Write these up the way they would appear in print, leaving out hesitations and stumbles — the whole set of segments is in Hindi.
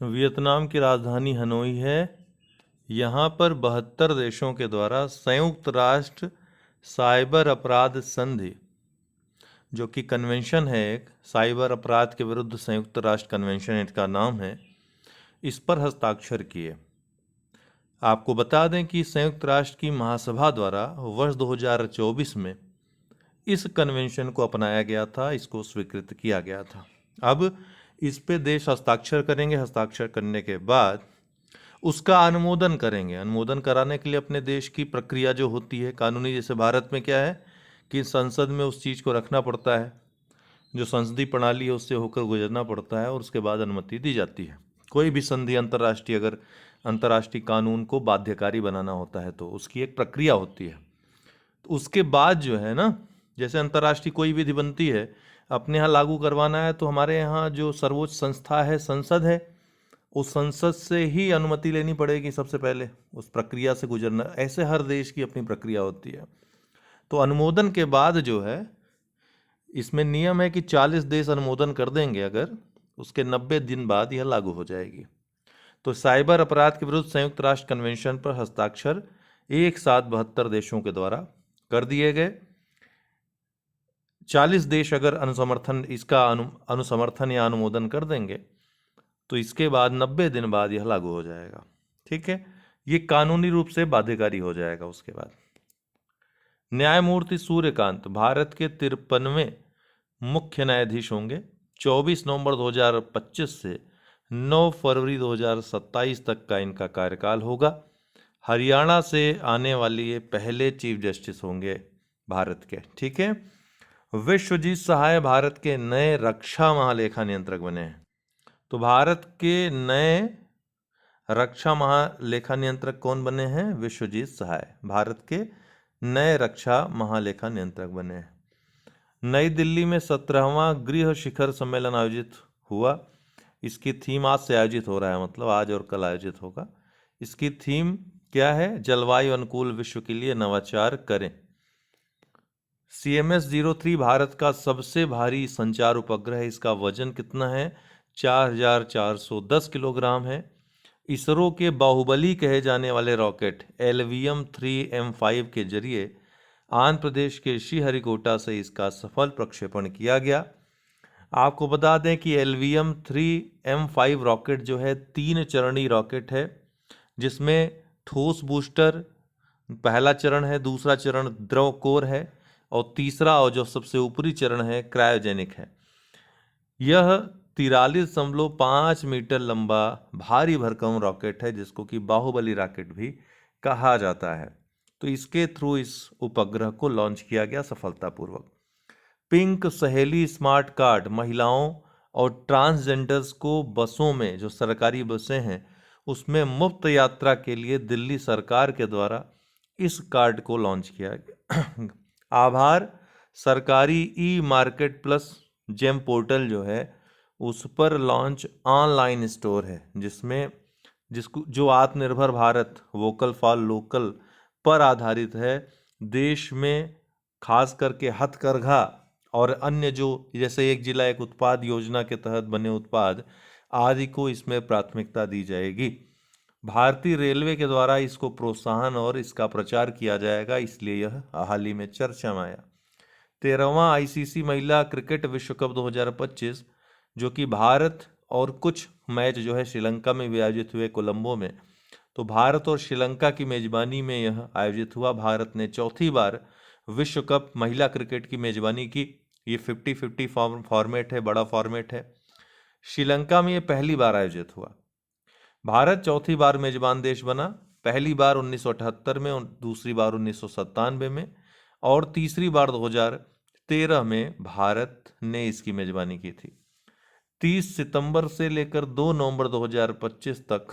वियतनाम की राजधानी हनोई है। यहाँ पर 72 देशों के द्वारा संयुक्त राष्ट्र साइबर अपराध संधि, जो कि कन्वेंशन है, एक साइबर अपराध के विरुद्ध संयुक्त राष्ट्र कन्वेंशन इसका नाम है, इस पर हस्ताक्षर किए। आपको बता दें कि संयुक्त राष्ट्र की महासभा द्वारा वर्ष 2024 में इस कन्वेंशन को अपनाया गया था, इसको स्वीकृत किया गया था। अब इस पे देश हस्ताक्षर करेंगे। हस्ताक्षर करने के बाद उसका अनुमोदन करेंगे। अनुमोदन कराने के लिए अपने देश की प्रक्रिया जो होती है कानूनी, जैसे भारत में क्या है कि संसद में उस चीज़ को रखना पड़ता है, जो संसदीय प्रणाली है उससे होकर गुजरना पड़ता है और उसके बाद अनुमति दी जाती है। कोई भी संधि अंतर्राष्ट्रीय, अगर अंतर्राष्ट्रीय कानून को बाध्यकारी बनाना होता है तो उसकी एक प्रक्रिया होती है। तो उसके बाद जो है ना, जैसे अंतर्राष्ट्रीय कोई विधि बनती है, अपने यहाँ लागू करवाना है तो हमारे यहाँ जो सर्वोच्च संस्था है संसद है, उस संसद से ही अनुमति लेनी पड़ेगी सबसे पहले, उस प्रक्रिया से गुजरना। ऐसे हर देश की अपनी प्रक्रिया होती है। तो अनुमोदन के बाद जो है, इसमें नियम है कि 40 देश अनुमोदन कर देंगे अगर, उसके 90 दिन बाद यह लागू हो जाएगी। तो साइबर अपराध के विरुद्ध संयुक्त राष्ट्र कन्वेंशन पर हस्ताक्षर एक साथ 72 देशों के द्वारा कर दिए गए। 40 देश अगर अनुसमर्थन या अनुमोदन कर देंगे तो इसके बाद 90 दिन बाद यह लागू हो जाएगा। ठीक है, ये कानूनी रूप से बाध्यकारी हो जाएगा। उसके बाद न्यायमूर्ति सूर्यकांत भारत के 53वें मुख्य न्यायाधीश होंगे। 24 नवंबर 2025 से 9 फरवरी 2027 तक का इनका कार्यकाल होगा। हरियाणा से आने वाले ये पहले चीफ जस्टिस होंगे भारत के। ठीक है, विश्वजीत सहाय भारत के नए रक्षा महालेखा नियंत्रक बने हैं। तो भारत के नए रक्षा महालेखा नियंत्रक कौन बने हैं? विश्वजीत सहाय भारत के नए रक्षा महालेखा नियंत्रक बने हैं। नई दिल्ली में 17वां गृह शिखर सम्मेलन आयोजित हुआ। इसकी थीम आज से आयोजित हो रहा है, मतलब आज और कल आयोजित होगा। इसकी थीम क्या है? जलवायु अनुकूल विश्व के लिए नवाचार करें। CMS-03 भारत का सबसे भारी संचार उपग्रह है। इसका वजन कितना है? 4410 किलोग्राम है। इसरो के बाहुबली कहे जाने वाले रॉकेट LVM-3M5 के जरिए आंध्र प्रदेश के श्रीहरिकोटा से इसका सफल प्रक्षेपण किया गया। आपको बता दें कि LVM-3M5 रॉकेट जो है 3 चरणीय रॉकेट है, जिसमें ठोस बूस्टर पहला चरण है, दूसरा चरण द्रव कोर है और तीसरा और जो सबसे ऊपरी चरण है क्रायोजेनिक है। यह 43.5 मीटर लंबा भारी भरकम रॉकेट है, जिसको कि बाहुबली रॉकेट भी कहा जाता है। तो इसके थ्रू इस उपग्रह को लॉन्च किया गया सफलतापूर्वक। पिंक सहेली स्मार्ट कार्ड महिलाओं और ट्रांसजेंडर्स को बसों में, जो सरकारी बसें हैं उसमें मुफ्त यात्रा के लिए दिल्ली सरकार के द्वारा इस कार्ड को लॉन्च किया गया। आभार सरकारी ई-मार्केट प्लस जेम पोर्टल जो है उस पर लॉन्च ऑनलाइन स्टोर है, जो आत्मनिर्भर भारत वोकल फॉर लोकल पर आधारित है। देश में खास करके हथकरघा और अन्य जो, जैसे एक जिला एक उत्पाद योजना के तहत बने उत्पाद आदि को इसमें प्राथमिकता दी जाएगी। भारतीय रेलवे के द्वारा इसको प्रोत्साहन और इसका प्रचार किया जाएगा, इसलिए यह हाल ही में चर्चा में आया। 13वां ICC महिला क्रिकेट विश्व कप 2025, जो कि भारत और कुछ मैच जो है श्रीलंका में भी आयोजित हुए कोलंबो में, तो भारत और श्रीलंका की मेजबानी में यह आयोजित हुआ। भारत ने चौथी बार विश्व कप महिला क्रिकेट की मेजबानी की। ये 50-50 फॉर्मेट है, बड़ा फॉर्मेट है। श्रीलंका में ये पहली बार आयोजित हुआ। भारत चौथी बार मेजबान देश बना, पहली बार 1978 में, दूसरी बार 1997 में और तीसरी बार 2013 में भारत ने इसकी मेजबानी की थी। 30 सितंबर से लेकर 2 नवंबर 2025 तक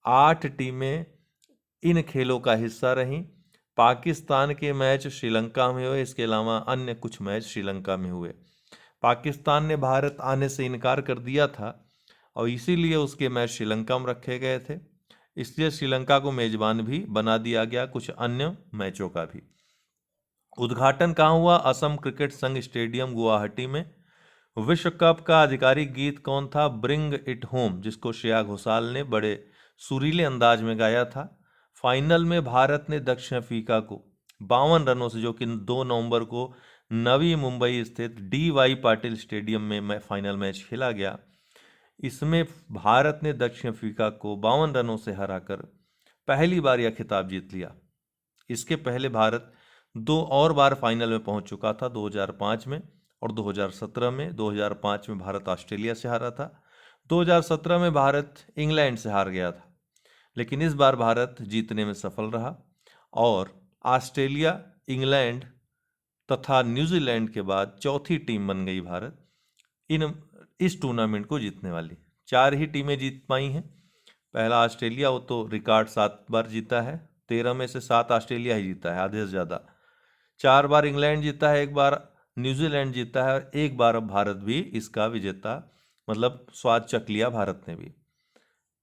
8 टीमें इन खेलों का हिस्सा रहीं। पाकिस्तान के मैच श्रीलंका में हुए, इसके अलावा अन्य कुछ मैच श्रीलंका में हुए। पाकिस्तान ने भारत आने से इनकार कर दिया था और इसीलिए उसके मैच श्रीलंका में रखे गए थे, इसलिए श्रीलंका को मेजबान भी बना दिया गया कुछ अन्य मैचों का भी। उद्घाटन कहाँ हुआ? असम क्रिकेट संघ स्टेडियम गुवाहाटी में। विश्व कप का आधिकारिक गीत कौन था? ब्रिंग इट होम, जिसको श्रेया घोषाल ने बड़े सुरीले अंदाज में गाया था। फाइनल में भारत ने दक्षिण अफ्रीका को 52 रनों से, जो कि 2 नवंबर को नवी मुंबई स्थित डी.वाई. पाटिल स्टेडियम में फाइनल मैच खेला गया, इसमें भारत ने दक्षिण अफ्रीका को 52 रनों से हराकर पहली बार यह खिताब जीत लिया। इसके पहले भारत 2 और बार फाइनल में पहुंच चुका था, 2005 में और 2017 में। 2005 में भारत ऑस्ट्रेलिया से हारा था, 2017 में भारत इंग्लैंड से हार गया था, लेकिन इस बार भारत जीतने में सफल रहा और ऑस्ट्रेलिया, इंग्लैंड तथा न्यूजीलैंड के बाद चौथी टीम बन गई भारत इस टूर्नामेंट को जीतने वाली। 4 ही टीमें जीत पाई हैं। पहला ऑस्ट्रेलिया, वो तो रिकॉर्ड 7 बार जीता है, 13 में से 7 ऑस्ट्रेलिया ही जीता है, आधे से ज़्यादा। 4 बार इंग्लैंड जीता है, 1 बार न्यूजीलैंड जीता है और 1 बार अब भारत भी इसका विजेता, मतलब स्वाद चख लिया भारत ने भी।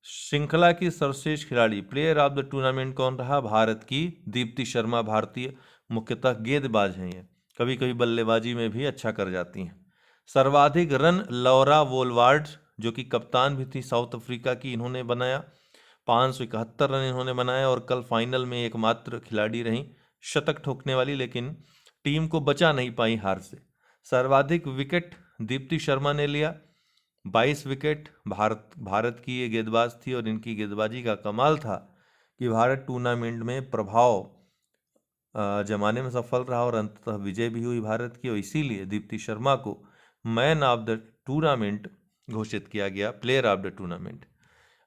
श्रृंखला की सर्वश्रेष्ठ खिलाड़ी, प्लेयर ऑफ द टूर्नामेंट कौन रहा? भारत की दीप्ति शर्मा। भारतीय मुख्यतः गेंदबाज हैं, ये कभी कभी बल्लेबाजी में भी अच्छा कर जाती हैं। सर्वाधिक रन लौरा वोलवार्ड, जो कि कप्तान भी थी साउथ अफ्रीका की, इन्होंने बनाया। 571 रन इन्होंने बनाया और कल फाइनल में एकमात्र खिलाड़ी रहीं शतक ठोकने वाली, लेकिन टीम को बचा नहीं पाई हार से। सर्वाधिक विकेट दीप्ति शर्मा ने लिया, 22 विकेट। भारत की ये गेंदबाज थी और इनकी गेंदबाजी का कमाल था कि भारत टूर्नामेंट में प्रभाव जमाने में सफल रहा और अंततः विजय भी हुई भारत की, और इसीलिए दीप्ति शर्मा को मैन ऑफ द टूर्नामेंट घोषित किया गया, player of the tournament.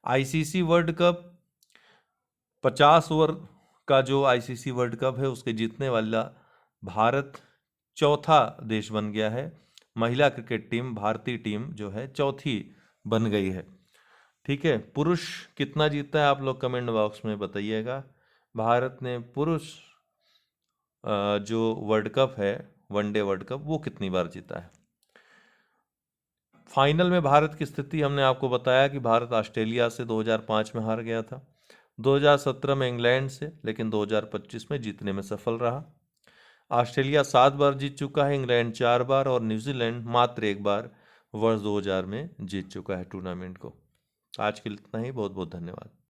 ICC world cup 50 over का जो आईसीसी वर्ल्ड कप है उसके जीतने वाला भारत चौथा देश बन गया है। महिला क्रिकेट टीम, भारतीय टीम जो है चौथी बन गई है। ठीक है, पुरुष कितना जीता है आप लोग कमेंट बॉक्स में बताइएगा। भारत ने पुरुष जो वर्ल्ड कप है, वनडे वर्ल्ड कप, वो कितनी बार जीता है। फाइनल में भारत की स्थिति हमने आपको बताया कि भारत ऑस्ट्रेलिया से 2005 में हार गया था, 2017 में इंग्लैंड से, लेकिन 2025 में जीतने में सफल रहा। ऑस्ट्रेलिया 7 बार जीत चुका है, इंग्लैंड 4 बार और न्यूजीलैंड मात्र 1 बार वर्ष 2000 में जीत चुका है टूर्नामेंट को। आज के लिए इतना ही, बहुत बहुत धन्यवाद।